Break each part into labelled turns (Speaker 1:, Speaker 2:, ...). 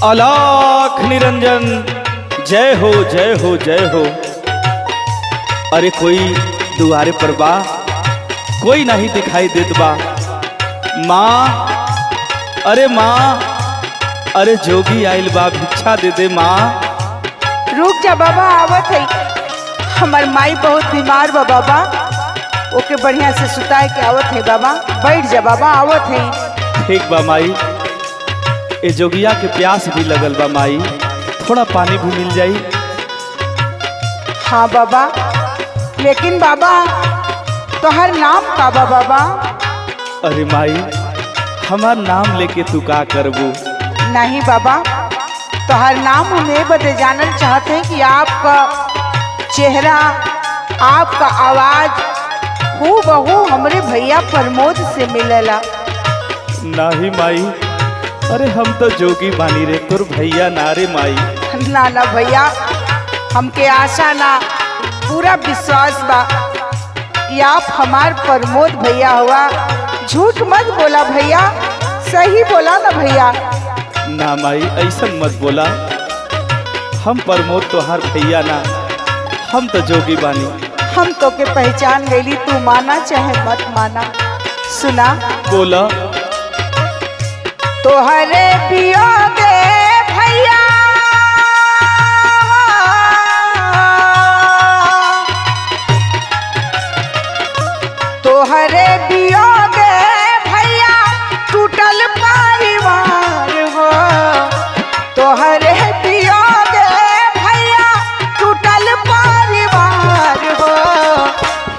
Speaker 1: अलाख निरंजन जय हो जय हो जय हो। अरे कोई दुआरे पर बा, कोई नहीं दिखाई देत बा। माँ, अरे माँ, अरे जोगी आइल बा, भिक्षा दे दे माँ।
Speaker 2: रुक जा बाबा, आवत है। हमार माई बहुत बीमार बा बाबा, ओके बढ़िया से सुताए के आवत है बाबा। बैठ जा बाबा, आवत है।
Speaker 1: ठीक बा माई, ए जोगिया के प्यास भी लगल बा माई, थोड़ा पानी भी मिल जाई।
Speaker 2: हाँ बाबा, लेकिन बाबा तोहर नाम का बा बाबा?
Speaker 1: अरे माई, हमार नाम लेके तू का करबू?
Speaker 2: नहीं बाबा, तोहर नाम हम ये बदे जानना चाहते हैं कि आपका चेहरा, आपका आवाज हूबहू हमरे भैया प्रमोद से मिलेला।
Speaker 1: नहीं माई, अरे हम तो जोगी बानी रे, तोर भैया ना रे माई।
Speaker 2: ना ना भैया, हमके आशा ना पूरा विश्वास बा कि आप हमार प्रमोद भैया हुआ। झूठ मत बोला भैया, सही बोला ना भैया।
Speaker 1: ना माई, ऐसा मत बोला, हम प्रमोद तोहार भैया ना, हम तो जोगी बानी।
Speaker 2: हम तो के पहचान गईली, तू माना चाहे मत माना। सुना,
Speaker 1: बोला।
Speaker 2: तोहरे पियो दे भैया, तोहरे पियो दे भैया, टूटल परिवार हो। तोहरे पियो दे भैया, टूटल परिवार हो।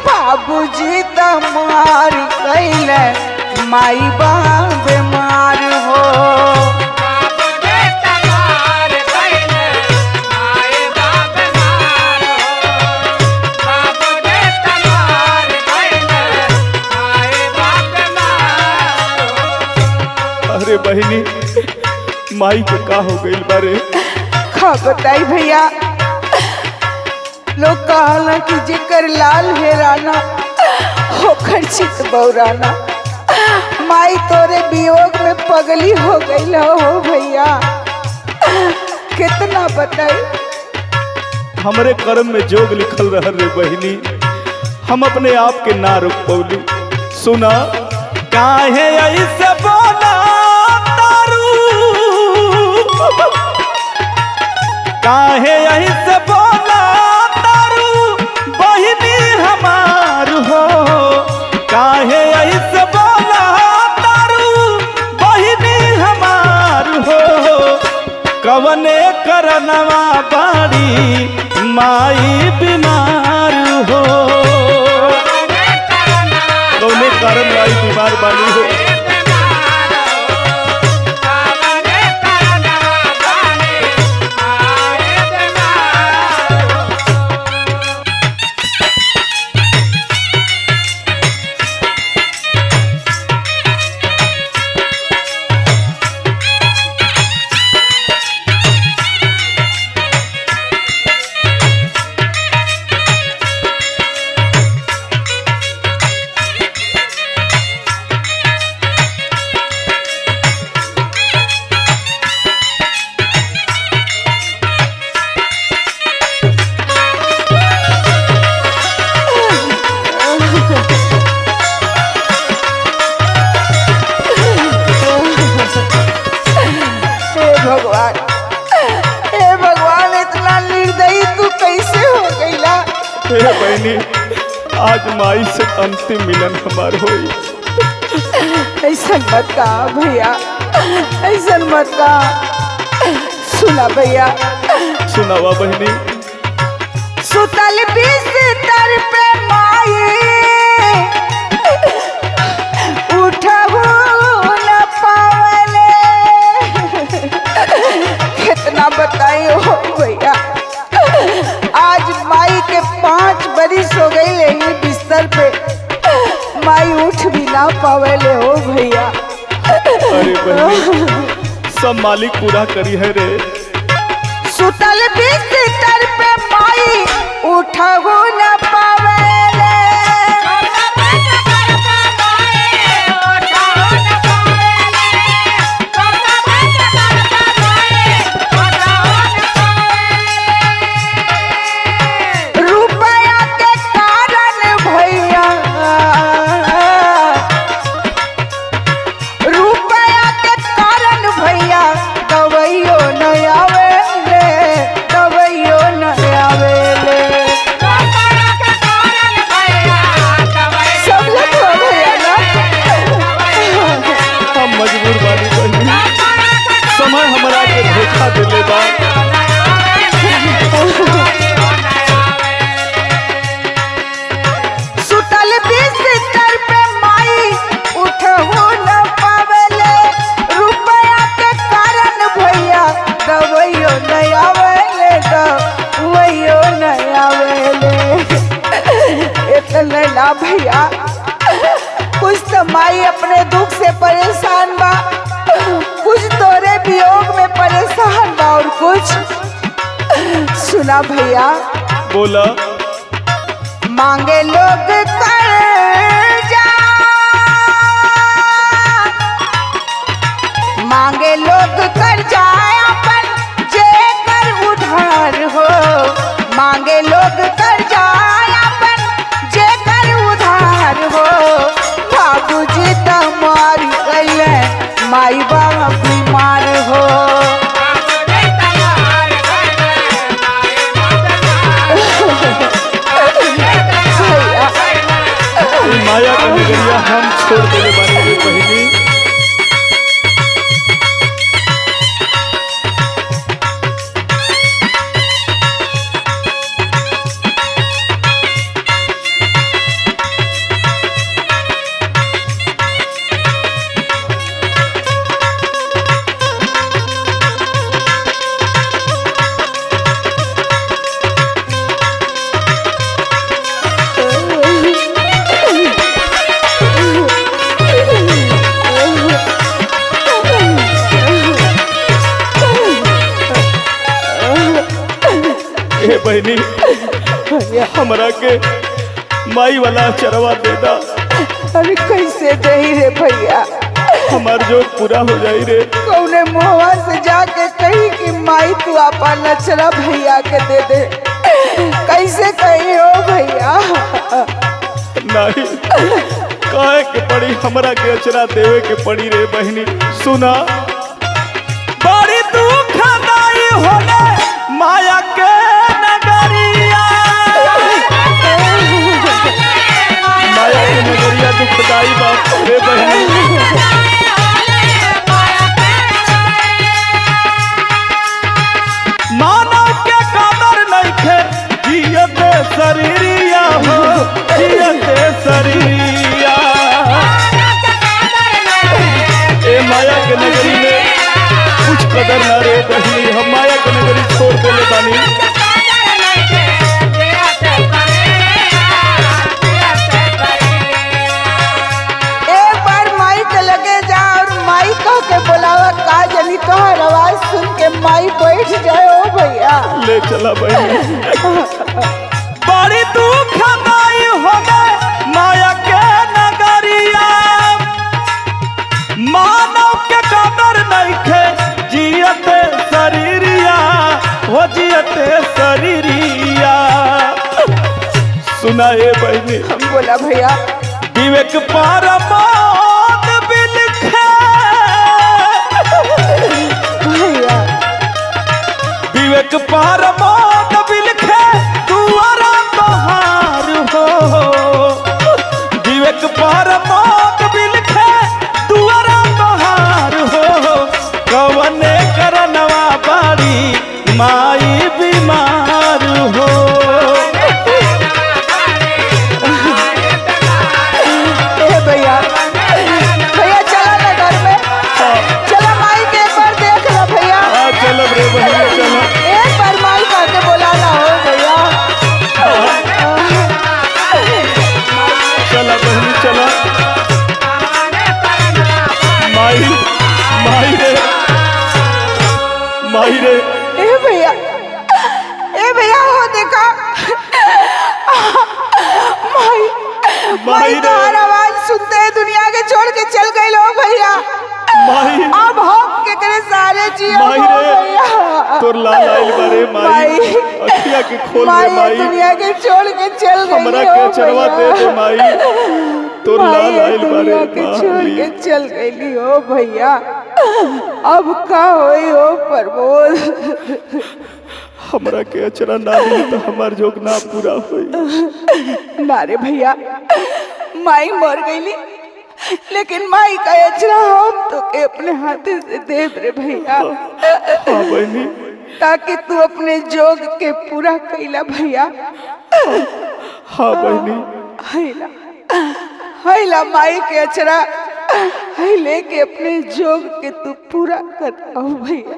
Speaker 2: बाबूजी तमार कैले, माई बाप बीमार हो।
Speaker 1: अरे बहनी, माई को का हो गई बारे?
Speaker 2: खा बताई भैया, लोग कहला कि जेकर लाल हेराना होकर चित बौराना। माई तोरे वियोग में पगली हो गई हो भैया, कितना बताई।
Speaker 1: हमरे कर्म में जोग लिखल रह रे बहनी, हम अपने आप के ना रुक पौली। सुना, काहे ऐसे बोला तारू, काहे ऐसे बोला तारू बहनी हमार हो। काहे ऐसे बोला तारू बहनी हमार हो। कवने करनवा बाड़ी माई बीमार हो। कवने कारण माई बीमार बानी हो। बहनी, आज माई से अंतिम मिलन हमार होई।
Speaker 2: ऐसा मत कहा भैया, ऐसा मत कहा। सुना भैया,
Speaker 1: सुनावा बहनी।
Speaker 2: सुतल बिस्तर पे माई, उठहू न पावले। कितना बताई हो भैया, आज माई के 5 बरिस हो गई यही बिस्तर पे, माई उठ भी ना पावेले हो भैया।
Speaker 1: अरे बहनी, सब मालिक पूरा करी है रे।
Speaker 2: सुतल बिस्तर पे माई, उठहू न पावेले। सुना भैया।
Speaker 1: बोला।
Speaker 2: मांगे लोग कर्जा, मांगे लोग कर्जा अपन जेकर उधार हो, मांगे लोग कर्जा अपन जेकर उधार हो। बाबूजी तमार गइले माई बाप बीमार हो।
Speaker 1: माया का नगरिया हम छोड़ देने वाले रे बहिनी। बहनी हमरा के माई वाला चरवा देदा।
Speaker 2: अरे कैसे दही रे भैया,
Speaker 1: हमार जो पूरा हो जाई रे।
Speaker 2: कौने मुहवा से जाके कही कि माई तू अपन अचरा भैया के दे दे, कैसे कही हो भैया?
Speaker 1: नहीं काहे के पड़ी, हमरा के अचरा देवे के पड़ी रे बहनी। सुना बड़ी दुखदाई होले माया के नगरिया, माया के नगरिया दुखदाई बात रे बहनी। मानव के कदर नइखे जियते शरीरिया हो, जियते शरीरिया। ए माया के नगरी में कुछ कदर ना रे बहनी, हम माया के नगरी छोड़ देले बानी।
Speaker 2: एक बार माई के लगे जा और माई कह के बोलावा, का जनी तोहर आवाज सुन के माई बैठ जाए ओ भैया।
Speaker 1: ले चला बहनी। बड़ी दुखदाई होले माया के नगरिया, मानव के कदर नइखे जियते शरीरिया हो, जियते शरीरिया। सुना ए बहनी।
Speaker 2: हम बोला भैया।
Speaker 1: विवेक परमोद बिलखे
Speaker 2: भैया,
Speaker 1: विवेक परमोद बिलखे दुआरा बहार हो, विवेक परमोद बिलखे दुआरा बहार हो। कवने करनवा बाड़ी माई बीमार हो।
Speaker 2: भैया भैया चला ना घर में, चला माई के एक बार देख लो भैया।
Speaker 1: चलब रे बहनी चलो,
Speaker 2: एक बार माई कह के बोलाना हो भैया।
Speaker 1: चला बहनी चला। माई माई रे, माई रे।
Speaker 2: ए भैया, ए भैया हो देखा माई, माई
Speaker 1: रे।
Speaker 2: तोहर आवाज सुनते ही दुनिया के छोड़ के चल गई लो भैया।
Speaker 1: माई
Speaker 2: अब हम केकरे सारे जियो
Speaker 1: माई
Speaker 2: हो
Speaker 1: रे,
Speaker 2: भैया।
Speaker 1: तोर लाल आइल बारे माई, अखिया के खोल दे माई,
Speaker 2: दुनिया के छोड़ के चल गई
Speaker 1: हमरा
Speaker 2: हो
Speaker 1: के चरवा दे दे माई, तोर
Speaker 2: माई
Speaker 1: लाल आइल बारे
Speaker 2: दुनिया के छोड़ के चल गई हो भैया। अब का होई हो प्रमोद?
Speaker 1: हमरा के अचरा ना मिली तो हमार जोग ना पूरा होई।
Speaker 2: ना रे भैया, माई मर गईली, लेकिन माई का अचरा हम तो के अपने हाथे से दे रे भैया।
Speaker 1: हाँ बहनी,
Speaker 2: ताकि तू अपने जोग के पूरा कैला भैया।
Speaker 1: हाँ बहनी।
Speaker 2: हैला हैला माई के अचरा है लेके अपने जोग के तू पूरा कर भैया।